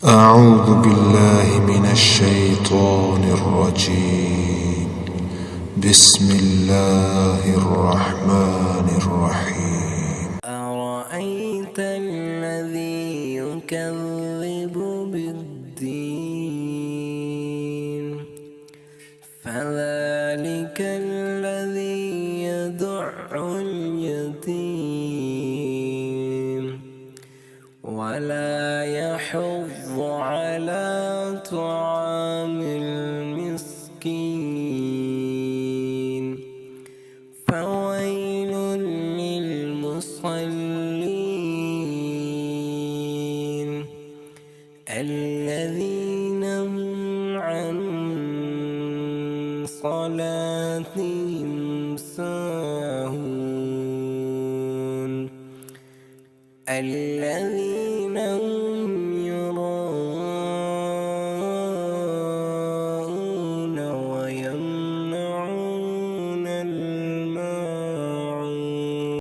أعوذ بالله من الشيطان الرجيم. بسم الله الرحمن الرحيم. أرأيت الذي يكذب بالدين فذلك الذي يدع اليتيم ولا يحض على طعام المسكين فويل للمصلين الذين هم عن صلاتهم ساهون